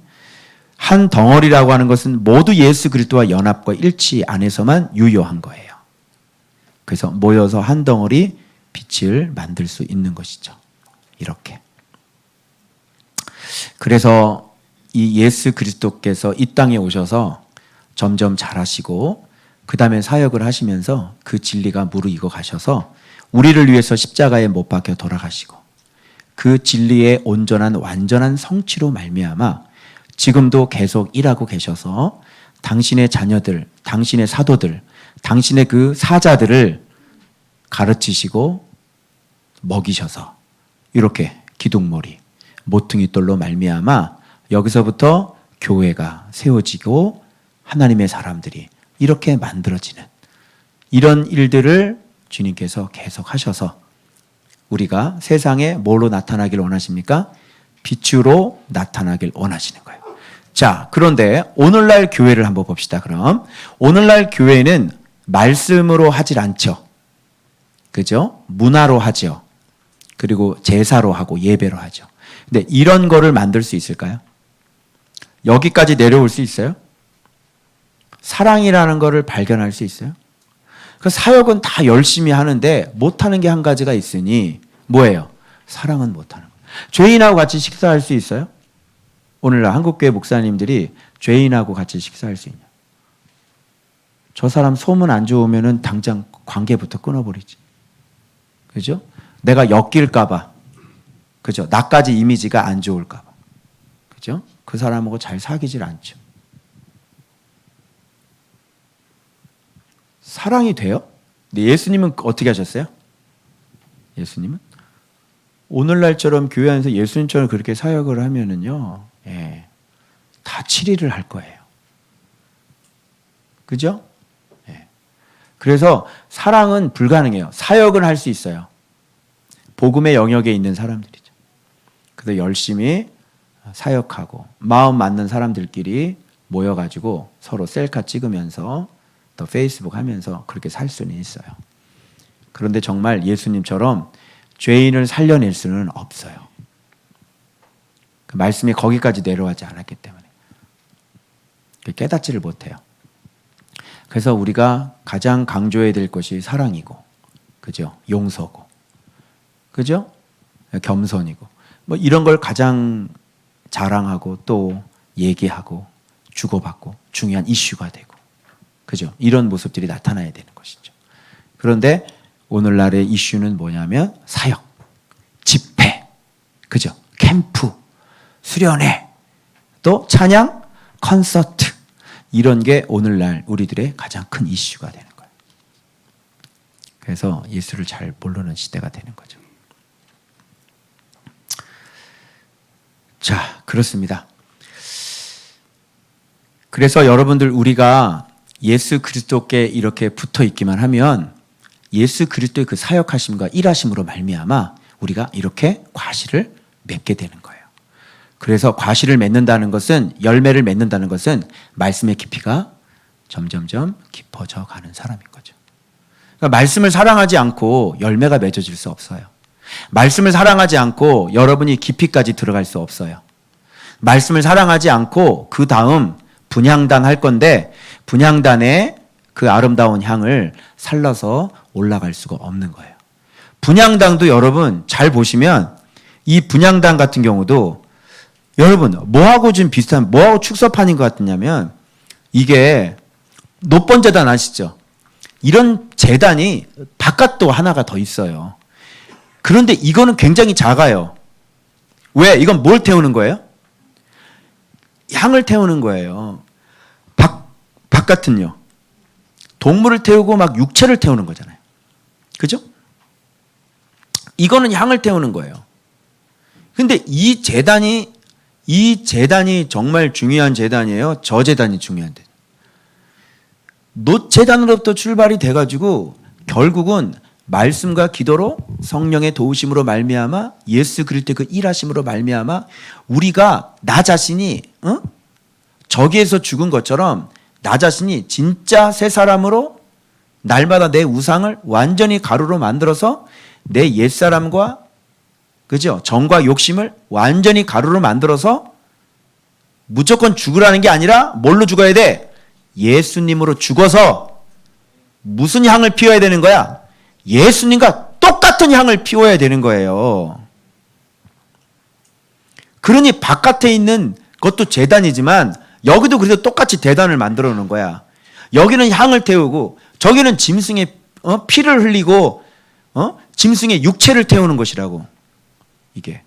한 덩어리라고 하는 것은 모두 예수 그리스도와 연합과 일치 안에서만 유효한 거예요. 그래서 모여서 한 덩어리 빛을 만들 수 있는 것이죠. 이렇게. 그래서 이 예수 그리스도께서 이 땅에 오셔서 점점 자라시고 그 다음에 사역을 하시면서 그 진리가 무르익어 가셔서 우리를 위해서 십자가에 못 박혀 돌아가시고 그 진리의 온전한 완전한 성취로 말미암아 지금도 계속 일하고 계셔서 당신의 자녀들, 당신의 사도들, 당신의 그 사자들을 가르치시고 먹이셔서 이렇게 기둥머리, 모퉁이돌로 말미암아 여기서부터 교회가 세워지고 하나님의 사람들이 이렇게 만들어지는 이런 일들을 주님께서 계속 하셔서 우리가 세상에 뭘로 나타나길 원하십니까? 빛으로 나타나길 원하시는 거예요. 자, 그런데 오늘날 교회를 한번 봅시다. 그럼 오늘날 교회는 말씀으로 하질 않죠. 그죠? 문화로 하죠. 그리고 제사로 하고 예배로 하죠. 근데 이런 거를 만들 수 있을까요? 여기까지 내려올 수 있어요? 사랑이라는 거를 발견할 수 있어요? 그 사역은 다 열심히 하는데 못하는 게 한 가지가 있으니 뭐예요? 사랑은 못하는 거예요. 죄인하고 같이 식사할 수 있어요? 오늘날 한국교회 목사님들이 죄인하고 같이 식사할 수 있냐? 저 사람 소문 안 좋으면 당장 관계부터 끊어버리지. 그죠? 내가 엮일까봐. 그죠? 나까지 이미지가 안 좋을까봐. 그죠? 그 사람하고 잘 사귀질 않죠. 사랑이 돼요? 근데 예수님은 어떻게 하셨어요? 예수님은? 오늘날처럼 교회 안에서 예수님처럼 그렇게 사역을 하면은요, 다 7일을 할 거예요. 그죠? 그래서 사랑은 불가능해요. 사역은 할 수 있어요. 복음의 영역에 있는 사람들이죠. 그래서 열심히 사역하고 마음 맞는 사람들끼리 모여가지고 서로 셀카 찍으면서 또 페이스북 하면서 그렇게 살 수는 있어요. 그런데 정말 예수님처럼 죄인을 살려낼 수는 없어요. 그 말씀이 거기까지 내려가지 않았기 때문에 깨닫지를 못해요. 그래서 우리가 가장 강조해야 될 것이 사랑이고, 그죠? 용서고, 그죠? 겸손이고, 뭐 이런 걸 가장 자랑하고 또 얘기하고 주고받고 중요한 이슈가 되고, 그죠? 이런 모습들이 나타나야 되는 것이죠. 그런데 오늘날의 이슈는 뭐냐면 사역, 집회, 그죠? 캠프, 수련회, 또 찬양, 콘서트 이런 게 오늘날 우리들의 가장 큰 이슈가 되는 거예요. 그래서 예수를 잘 모르는 시대가 되는 거죠. 자, 그렇습니다. 그래서 여러분들 우리가 예수 그리스도께 이렇게 붙어 있기만 하면 예수 그리스도의 그 사역하심과 일하심으로 말미암아 우리가 이렇게 과실을 맺게 되는 거예요. 그래서 과실을 맺는다는 것은, 열매를 맺는다는 것은 말씀의 깊이가 점점점 깊어져 가는 사람인 거죠. 그러니까 말씀을 사랑하지 않고 열매가 맺어질 수 없어요. 말씀을 사랑하지 않고 여러분이 깊이까지 들어갈 수 없어요. 말씀을 사랑하지 않고 그 다음 분향단 할 건데 분향단의 그 아름다운 향을 살라서 올라갈 수가 없는 거예요. 분향단도 여러분 잘 보시면 이 분향단 같은 경우도 여러분 뭐하고 좀 비슷한, 뭐하고 축소판인 것 같냐면 이게 노번 재단 아시죠? 이런 재단이 바깥도 하나가 더 있어요. 그런데 이거는 굉장히 작아요. 왜? 이건 뭘 태우는 거예요? 향을 태우는 거예요. 바깥은요. 동물을 태우고 막 육체를 태우는 거잖아요. 그죠? 이거는 향을 태우는 거예요. 근데 이 재단이 정말 중요한 재단이에요. 저 재단이 중요한 재단. 노재단으로부터 출발이 돼가지고 결국은 말씀과 기도로 성령의 도우심으로 말미암아 예수 그리스도의 그 일하심으로 말미암아 우리가 나 자신이 저기에서 죽은 것처럼 나 자신이 진짜 새 사람으로 날마다 내 우상을 완전히 가루로 만들어서 내 옛사람과 그죠? 정과 욕심을 완전히 가루로 만들어서 무조건 죽으라는 게 아니라 뭘로 죽어야 돼? 예수님으로 죽어서 무슨 향을 피워야 되는 거야? 예수님과 똑같은 향을 피워야 되는 거예요. 그러니 바깥에 있는 것도 재단이지만 여기도 그래서 똑같이 대단을 만들어 놓은 거야. 여기는 향을 태우고 저기는 짐승의 피를 흘리고 짐승의 육체를 태우는 것이라고. 이게.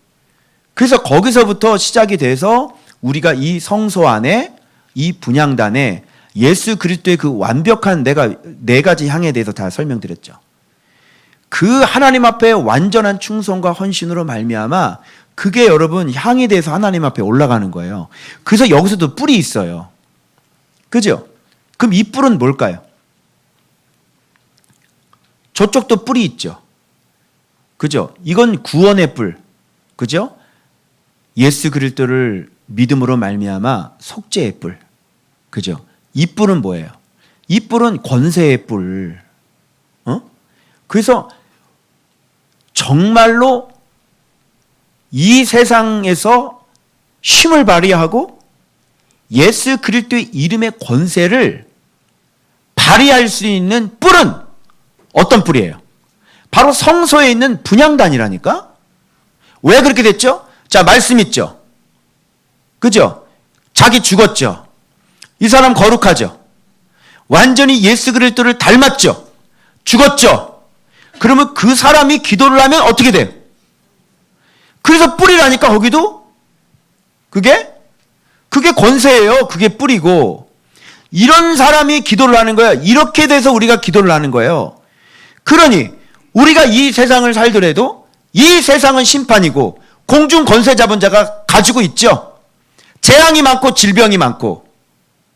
그래서 거기서부터 시작이 돼서 우리가 이 성소 안에 이 분향단에 예수 그리스도의 그 완벽한 내가 네 가지 향에 대해서 다 설명드렸죠. 그 하나님 앞에 완전한 충성과 헌신으로 말미암아 그게 여러분 향에 대해서 하나님 앞에 올라가는 거예요. 그래서 여기서도 뿔이 있어요. 그죠? 그럼 이 뿔은 뭘까요? 저쪽도 뿔이 있죠. 그죠? 이건 구원의 뿔. 그죠? 예수 그리스도를 믿음으로 말미암아 속죄의 뿔. 그죠? 이 뿔은 뭐예요? 이 뿔은 권세의 뿔. 그래서 정말로 이 세상에서 힘을 발휘하고 예수 그리스도의 이름의 권세를 발휘할 수 있는 뿔은 어떤 뿔이에요? 바로 성소에 있는 분향단이라니까? 왜 그렇게 됐죠? 자, 말씀 있죠? 그죠? 자기 죽었죠? 이 사람 거룩하죠? 완전히 예수 그리스도를 닮았죠? 죽었죠? 그러면 그 사람이 기도를 하면 어떻게 돼요? 그래서 뿔이라니까 거기도? 그게 권세예요. 그게 뿔이고. 이런 사람이 기도를 하는 거야. 이렇게 돼서 우리가 기도를 하는 거예요. 그러니 우리가 이 세상을 살더라도 이 세상은 심판이고 공중 권세 잡은 자가 가지고 있죠. 재앙이 많고 질병이 많고.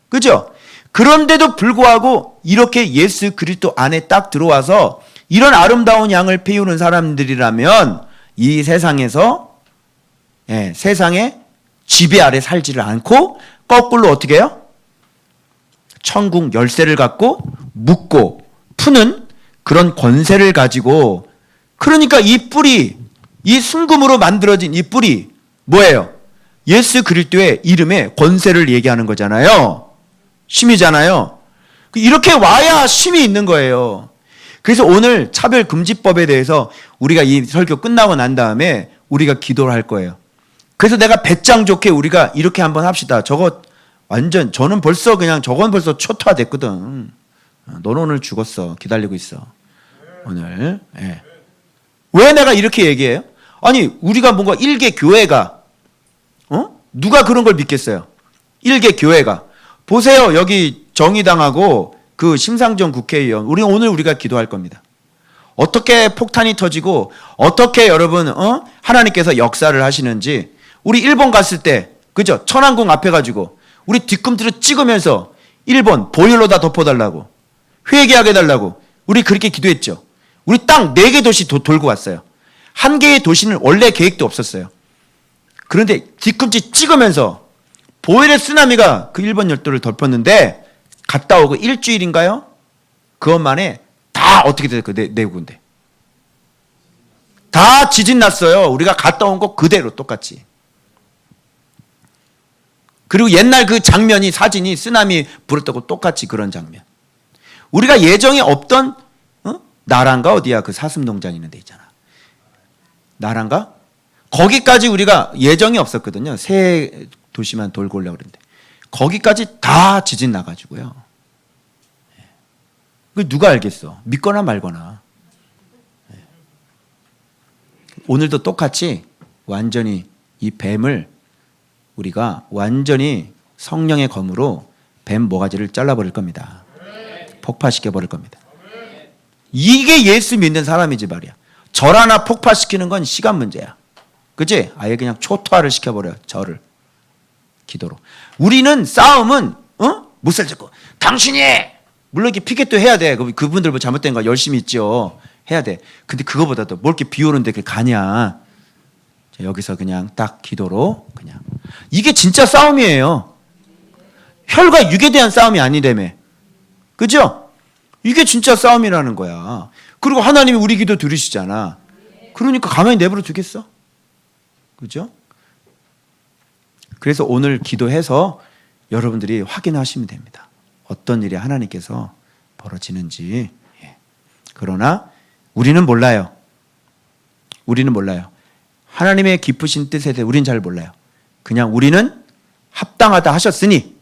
그죠? 그런데도 불구하고 이렇게 예수 그리스도 안에 딱 들어와서 이런 아름다운 향을 피우는 사람들이라면 이 세상에서 세상의 지배 아래 살지를 않고 거꾸로 어떻게 해요? 천국 열쇠를 갖고 묶고 푸는 그런 권세를 가지고, 그러니까 이 뿔이, 이 순금으로 만들어진 이 뿔이 뭐예요? 예수 그리스도의 이름의 권세를 얘기하는 거잖아요. 힘이잖아요. 이렇게 와야 힘이 있는 거예요. 그래서 오늘 차별금지법에 대해서 우리가 이 설교 끝나고 난 다음에 우리가 기도를 할 거예요. 그래서 내가 배짱 좋게 우리가 이렇게 한번 합시다. 저거 완전, 저는 벌써 그냥 저건 벌써 초토화됐거든. 너는 오늘 죽었어. 기다리고 있어. 오늘. 예. 왜 내가 이렇게 얘기해요? 아니, 우리가 뭔가 일개 교회가, 누가 그런 걸 믿겠어요? 일개 교회가. 보세요. 여기 정의당하고 그 심상정 국회의원. 우리가 기도할 겁니다. 어떻게 폭탄이 터지고, 어떻게 여러분, 하나님께서 역사를 하시는지, 우리 일본 갔을 때, 그죠? 천안궁 앞에 가지고, 우리 뒤꿈치를 찍으면서, 일본 보일러 다 덮어달라고, 회개하게 해달라고, 우리 그렇게 기도했죠. 우리 딱 4개 도시 돌고 왔어요. 한 개의 도시는 원래 계획도 없었어요. 그런데 뒤꿈치 찍으면서 보엘의 쓰나미가 그 일본 열도를 덮었는데 갔다 오고 일주일인가요? 그것만에 다 어떻게 됐어요? 네 군데. 다 지진 났어요. 우리가 갔다 온 거 그대로 똑같이. 그리고 옛날 그 장면이 사진이 쓰나미 불었다고 똑같이 그런 장면. 우리가 예정에 없던 나란가 어디야 그 사슴농장 있는 데 있잖아. 나란가? 거기까지 우리가 예정이 없었거든요. 새 도시만 돌고 오려고 그랬는데 거기까지 다 지진 나가지고요. 그 누가 알겠어? 믿거나 말거나. 오늘도 똑같이 완전히 이 뱀을 우리가 완전히 성령의 검으로 뱀 모가지를 잘라버릴 겁니다. 폭파시켜 버릴 겁니다. 이게 예수 믿는 사람이지 말이야. 절 하나 폭파시키는 건 시간 문제야. 그치? 아예 그냥 초토화를 시켜버려요. 절을. 기도로. 우리는 싸움은 못살 잡고 당신이 물론 이렇게 피켓도 해야 돼. 그분들 뭐 잘못된 거 열심히 있죠. 해야 돼. 근데 그거보다도 뭘 이렇게 비오는데 그게 가냐. 여기서 그냥 딱 기도로 그냥. 이게 진짜 싸움이에요. 혈과 육에 대한 싸움이 아니라며. 그죠? 이게 진짜 싸움이라는 거야. 그리고 하나님이 우리 기도 들으시잖아. 그러니까 가만히 내버려 두겠어? 그죠? 그래서 오늘 기도해서 여러분들이 확인하시면 됩니다. 어떤 일이 하나님께서 벌어지는지. 그러나 우리는 몰라요. 우리는 몰라요. 하나님의 기쁘신 뜻에 대해 우리는 잘 몰라요. 그냥 우리는 합당하다 하셨으니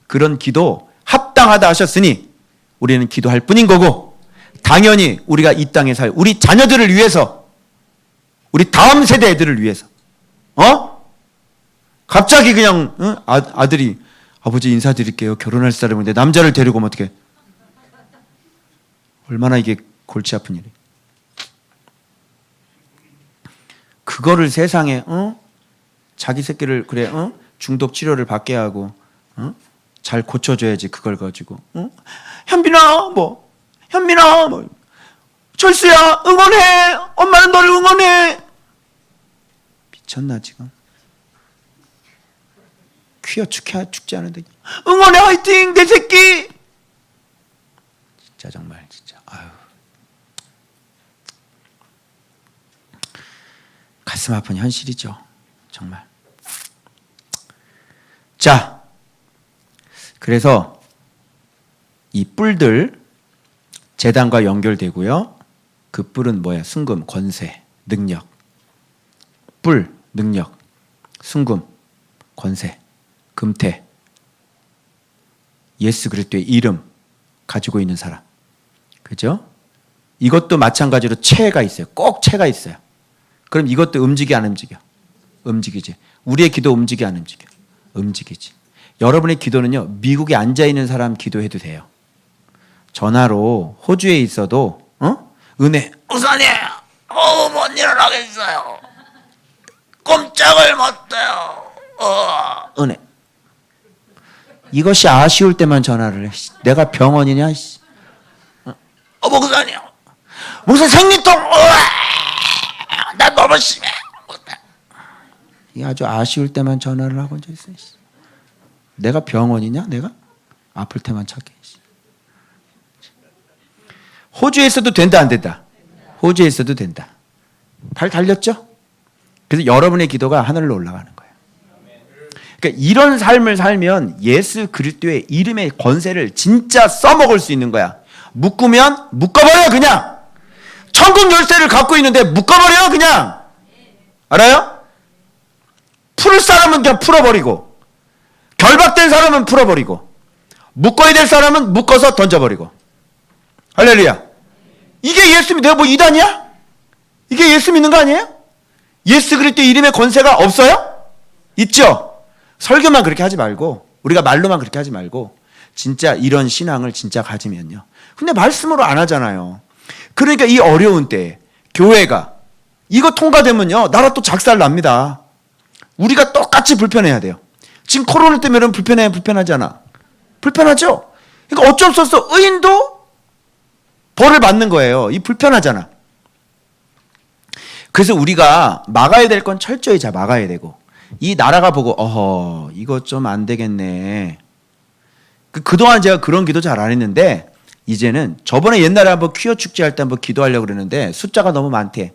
그런 기도 합당하다 하셨으니 우리는 기도할 뿐인 거고 당연히 우리가 이 땅에 살 우리 자녀들을 위해서 우리 다음 세대 애들을 위해서 갑자기 그냥 아들이 아버지 인사드릴게요. 결혼할 사람인데 남자를 데리고 오면 어떡해. 얼마나 이게 골치 아픈 일이. 그거를 세상에 자기 새끼를 그래 중독 치료를 받게 하고 잘 고쳐줘야지 그걸 가지고 현빈아 뭐 현민아 뭐 철수야 응원해 엄마는 너를 응원해. 미쳤나 지금. 퀴어 죽지 않은데 응원해 화이팅 내 새끼. 진짜 정말 진짜 아유 가슴 아픈 현실이죠 정말. 자 그래서 이 뿔들 제단과 연결되고요. 그 뿔은 뭐야? 순금, 권세, 능력. 뿔, 능력, 순금, 권세, 금태. 예수 그리스도의 이름 가지고 있는 사람. 그죠? 이것도 마찬가지로 체가 있어요. 꼭 체가 있어요. 그럼 이것도 움직여 안 움직여? 움직이지. 우리의 기도 움직여 안 움직여? 움직이지. 여러분의 기도는요. 미국에 앉아있는 사람 기도해도 돼요. 전화로 호주에 있어도 은혜 우선이 못 일어나겠어요. 꼼짝을 못해요. 은혜. 이것이 아쉬울 때만 전화를 해. 내가 병원이냐? 목사님 무슨 생리통 나 너무 심해. 이 아주 아쉬울 때만 전화를 하고 있어. 내가 병원이냐? 내가 아플 때만 찾게. 호주에서도 된다 안 된다? 호주에서도 된다. 발 달렸죠? 그래서 여러분의 기도가 하늘로 올라가는 거예요. 그러니까 이런 삶을 살면 예수 그리스도의 이름의 권세를 진짜 써먹을 수 있는 거야. 묶으면 묶어버려 그냥. 천국 열쇠를 갖고 있는데 묶어버려 그냥. 알아요? 풀 사람은 그냥 풀어버리고 결박된 사람은 풀어버리고 묶어야 될 사람은 묶어서 던져버리고. 할렐루야. 이게 예수 믿는, 내가 뭐 이단이야? 이게 예수 믿는 거 아니에요? 예수 그리스도 이름의 권세가 없어요? 있죠? 설교만 그렇게 하지 말고 우리가 말로만 그렇게 하지 말고 진짜 이런 신앙을 진짜 가지면요. 근데 말씀으로 안 하잖아요. 그러니까 이 어려운 때에 교회가 이거 통과되면요. 나라 또 작살 납니다. 우리가 똑같이 불편해야 돼요. 지금 코로나 때문에 여러분 불편하지 않아? 불편하죠? 그러니까 어쩔 수 없어. 의인도 벌을 받는 거예요. 이 불편하잖아. 그래서 우리가 막아야 될 건 철저히 잘 막아야 되고, 이 나라가 보고 이거 좀 안 되겠네. 그동안 제가 그런 기도 잘 안 했는데 이제는, 저번에 옛날에 한번 퀴어 축제할 때 한번 기도하려고 그랬는데 숫자가 너무 많대.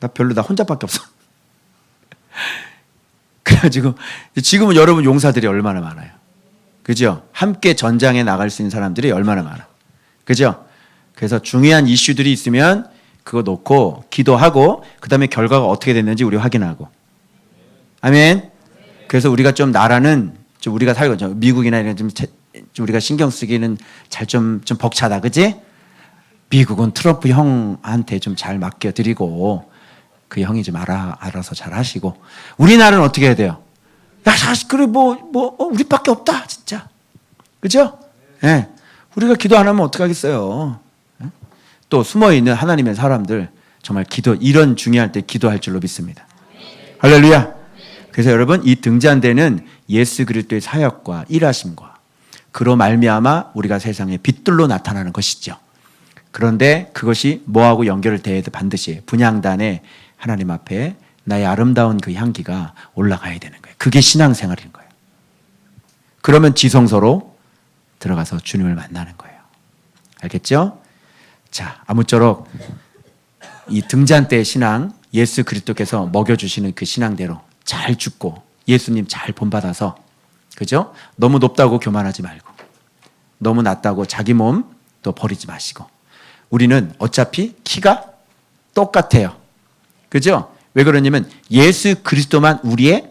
나 혼자밖에 없어. 그래가지고 지금은 여러분 용사들이 얼마나 많아요. 그죠? 함께 전장에 나갈 수 있는 사람들이 얼마나 많아. 그죠? 그래서 중요한 이슈들이 있으면 그거 놓고 기도하고, 그 다음에 결과가 어떻게 됐는지 우리 확인하고. 아멘. 그래서 우리가 좀 나라는 좀 우리가 살고, 좀 미국이나 이런 좀 우리가 신경 쓰기는 좀 벅차다. 그지? 미국은 트럼프 형한테 좀 잘 맡겨드리고, 그 형이 좀 알아서 잘 하시고, 우리나라는 어떻게 해야 돼요? 야, 사실, 그래, 우리밖에 없다, 진짜. 그죠? 예. 네. 우리가 기도 안 하면 어떡하겠어요? 네? 또 숨어있는 하나님의 사람들, 정말 이런 중요할 때 기도할 줄로 믿습니다. 할렐루야. 그래서 여러분, 이 등잔대는 예수 그리스도의 사역과 일하심과 그로 말미암아 우리가 세상에 빛들로 나타나는 것이죠. 그런데 그것이 뭐하고 연결돼야 반드시 분향단에 하나님 앞에 나의 아름다운 그 향기가 올라가야 되는 거예요. 그게 신앙생활인 거예요. 그러면 지성소로 들어가서 주님을 만나는 거예요. 알겠죠? 자, 아무쪼록 이 등잔대의 신앙, 예수 그리스도께서 먹여주시는 그 신앙대로 잘 죽고 예수님 잘 본받아서, 그죠? 너무 높다고 교만하지 말고, 너무 낮다고 자기 몸 또 버리지 마시고, 우리는 어차피 키가 똑같아요. 그죠? 왜 그러냐면 예수 그리스도만 우리의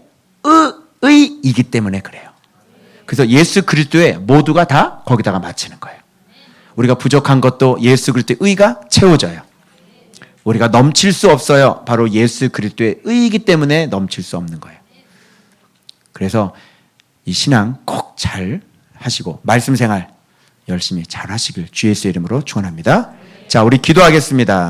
의이기 때문에 그래요. 그래서 예수 그리스도의 모두가 다 거기다가 맞추는 거예요. 우리가 부족한 것도 예수 그리스도의 의가 채워져요. 우리가 넘칠 수 없어요. 바로 예수 그리스도의 의이기 때문에 넘칠 수 없는 거예요. 그래서 이 신앙 꼭 잘 하시고 말씀 생활 열심히 잘 하시길 주 예수의 이름으로 축원합니다. 자, 우리 기도하겠습니다.